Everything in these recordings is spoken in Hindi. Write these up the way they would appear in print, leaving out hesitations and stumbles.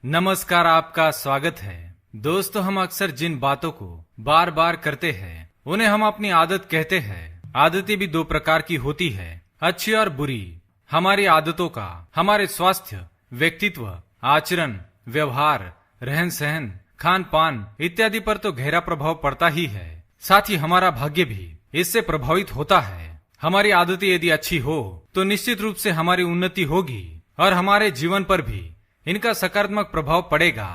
नमस्कार, आपका स्वागत है। दोस्तों, हम अक्सर जिन बातों को बार बार करते हैं उन्हें हम अपनी आदत कहते हैं। आदतें भी दो प्रकार की होती है, अच्छी और बुरी। हमारी आदतों का हमारे स्वास्थ्य, व्यक्तित्व, आचरण, व्यवहार, रहन सहन, खान पान इत्यादि पर तो गहरा प्रभाव पड़ता ही है। साथ ही हमारा भाग्य भी इससे प्रभावित होता है। हमारी आदतें यदि अच्छी हो तो निश्चित रूप से हमारी उन्नति होगी और हमारे जीवन पर भी इनका सकारात्मक प्रभाव पड़ेगा।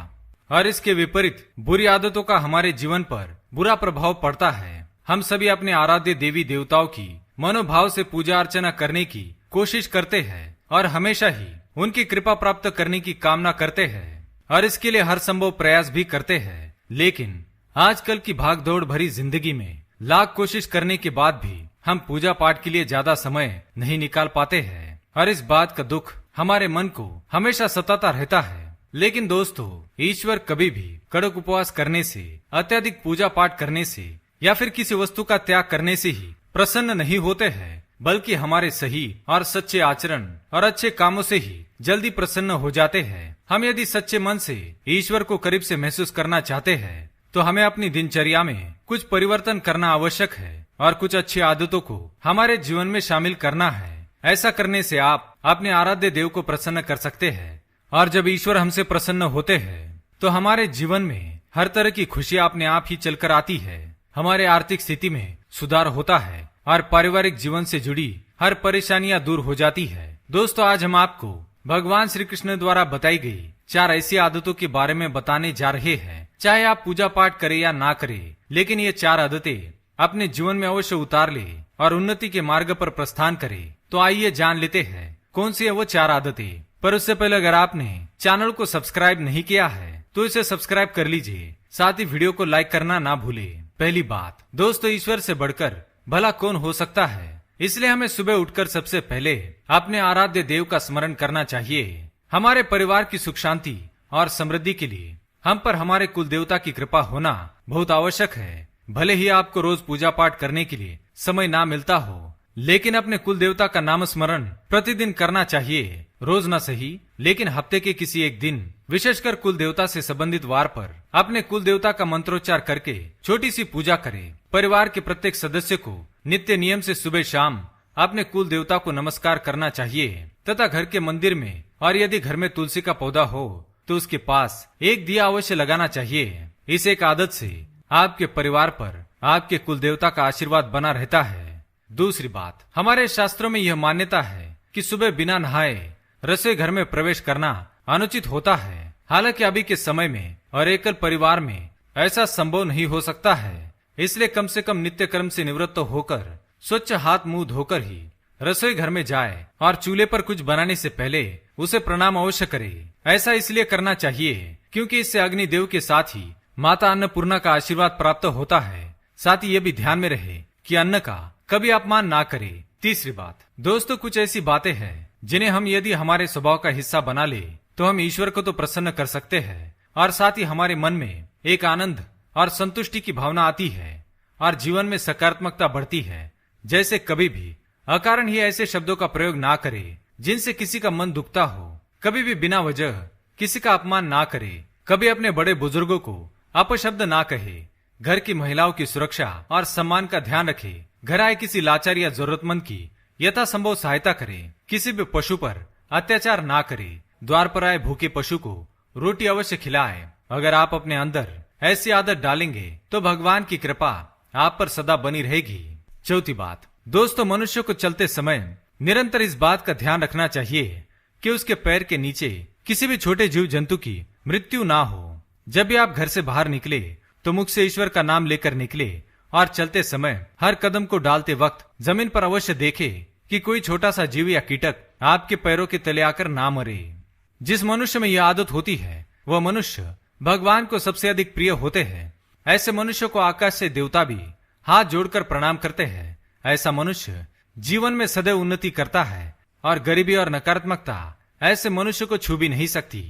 और इसके विपरीत बुरी आदतों का हमारे जीवन पर बुरा प्रभाव पड़ता है। हम सभी अपने आराध्य देवी देवताओं की मनोभाव से पूजा अर्चना करने की कोशिश करते हैं और हमेशा ही उनकी कृपा प्राप्त करने की कामना करते हैं और इसके लिए हर संभव प्रयास भी करते हैं। लेकिन आजकल की भागदौड़ भरी जिंदगी में लाख कोशिश करने के बाद भी हम पूजा पाठ के लिए ज्यादा समय नहीं निकाल पाते हैं और इस बात का दुख हमारे मन को हमेशा सताता रहता है। लेकिन दोस्तों, ईश्वर कभी भी कड़क उपवास करने से, अत्यधिक पूजा पाठ करने से या फिर किसी वस्तु का त्याग करने से ही प्रसन्न नहीं होते हैं, बल्कि हमारे सही और सच्चे आचरण और अच्छे कामों से ही जल्दी प्रसन्न हो जाते हैं। हम यदि सच्चे मन से ईश्वर को करीब से महसूस करना चाहते हैं तो हमें अपनी दिनचर्या में कुछ परिवर्तन करना आवश्यक है और कुछ अच्छी आदतों को हमारे जीवन में शामिल करना है। ऐसा करने से आप अपने आराध्य देव को प्रसन्न कर सकते हैं और जब ईश्वर हमसे प्रसन्न होते हैं तो हमारे जीवन में हर तरह की खुशियां अपने आप ही चलकर आती है। हमारे आर्थिक स्थिति में सुधार होता है और पारिवारिक जीवन से जुड़ी हर परेशानियां दूर हो जाती है। दोस्तों, आज हम आपको भगवान श्री कृष्ण द्वारा बताई गई 4 ऐसी आदतों के बारे में बताने जा रहे हैं। चाहे आप पूजा पाठ करें या ना करें, लेकिन ये 4 आदतें अपने जीवन में अवश्य उतार ले और उन्नति के मार्ग पर प्रस्थान करे। तो आइए जान लेते हैं कौन सी है वो 4 आदतें। पर उससे पहले अगर आपने चैनल को सब्सक्राइब नहीं किया है तो इसे सब्सक्राइब कर लीजिए। साथ ही वीडियो को लाइक करना ना भूले। पहली बात, दोस्तों, ईश्वर से बढ़कर भला कौन हो सकता है, इसलिए हमें सुबह उठकर सबसे पहले अपने आराध्य देव का स्मरण करना चाहिए। हमारे परिवार की सुख शांति और समृद्धि के लिए हम पर हमारे कुल देवता की कृपा होना बहुत आवश्यक है। भले ही आपको रोज पूजा पाठ करने के लिए समय ना मिलता हो, लेकिन अपने कुल देवता का नाम स्मरण प्रतिदिन करना चाहिए। रोज न सही, लेकिन हफ्ते के किसी एक दिन, विशेषकर कुल देवता से संबंधित वार पर अपने कुल देवता का मंत्रोच्चार करके छोटी सी पूजा करें। परिवार के प्रत्येक सदस्य को नित्य नियम से सुबह शाम अपने कुल देवता को नमस्कार करना चाहिए तथा घर के मंदिर में और यदि घर में तुलसी का पौधा हो तो उसके पास एक दिया अवश्य लगाना चाहिए। इस एक आदत से आपके परिवार पर आपके कुल देवता का आशीर्वाद बना रहता है। दूसरी बात, हमारे शास्त्रों में यह मान्यता है कि सुबह बिना नहाए रसोई घर में प्रवेश करना अनुचित होता है। हालांकि अभी के समय में और एकल परिवार में ऐसा संभव नहीं हो सकता है, इसलिए कम से कम नित्य कर्म से निवृत्त होकर स्वच्छ हाथ मुंह धोकर ही रसोई घर में जाए और चूल्हे पर कुछ बनाने से पहले उसे प्रणाम अवश्य करे। ऐसा इसलिए करना चाहिए क्योंकि इससे अग्निदेव के साथ ही माता अन्नपूर्णा का आशीर्वाद प्राप्त होता है। साथ ही ये भी ध्यान में रहे कि अन्न का कभी अपमान ना करे। तीसरी बात, दोस्तों, कुछ ऐसी बातें हैं जिन्हें हम यदि हमारे स्वभाव का हिस्सा बना ले तो हम ईश्वर को तो प्रसन्न कर सकते हैं और साथ ही हमारे मन में एक आनंद और संतुष्टि की भावना आती है और जीवन में सकारात्मकता बढ़ती है। जैसे कभी भी अकारण ही ऐसे शब्दों का प्रयोग ना करे जिनसे किसी का मन दुखता हो। कभी भी बिना वजह किसी का अपमान ना करे। कभी अपने बड़े बुजुर्गों को अपशब्द ना कहे। घर की महिलाओं की सुरक्षा और सम्मान का ध्यान रखे। घर आए किसी लाचार या जरूरतमंद की यथासंभव सहायता करे। किसी भी पशु पर अत्याचार ना करे। द्वार पर आए भूखे पशु को रोटी अवश्य खिलाए। अगर आप अपने अंदर ऐसी आदत डालेंगे तो भगवान की कृपा आप पर सदा बनी रहेगी। चौथी बात, दोस्तों, मनुष्य को चलते समय निरंतर इस बात का ध्यान रखना चाहिए कि उसके पैर के नीचे किसी भी छोटे जीव जंतु की मृत्यु ना हो। जब भी आप घर से बाहर निकले तो मुख से ईश्वर का नाम लेकर निकले और चलते समय हर कदम को डालते वक्त जमीन पर अवश्य देखे कि कोई छोटा सा जीव या कीटक आपके पैरों के तले आकर ना मरे। जिस मनुष्य में यह आदत होती है वह मनुष्य भगवान को सबसे अधिक प्रिय होते हैं। ऐसे मनुष्य को आकाश से देवता भी हाथ जोड़कर प्रणाम करते हैं। ऐसा मनुष्य जीवन में सदैव उन्नति करता है और गरीबी और नकारात्मकता ऐसे मनुष्य को छू भी नहीं सकती।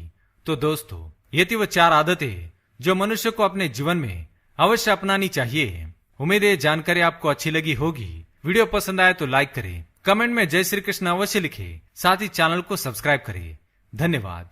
तो दोस्तों, ये थी वो 4 आदतें जो मनुष्य को अपने जीवन में अवश्य अपनानी चाहिए। उम्मीद है जानकारी आपको अच्छी लगी होगी। वीडियो पसंद आए तो लाइक करें, कमेंट में जय श्री कृष्ण अवश्य लिखें। साथ ही चैनल को सब्सक्राइब करें। धन्यवाद।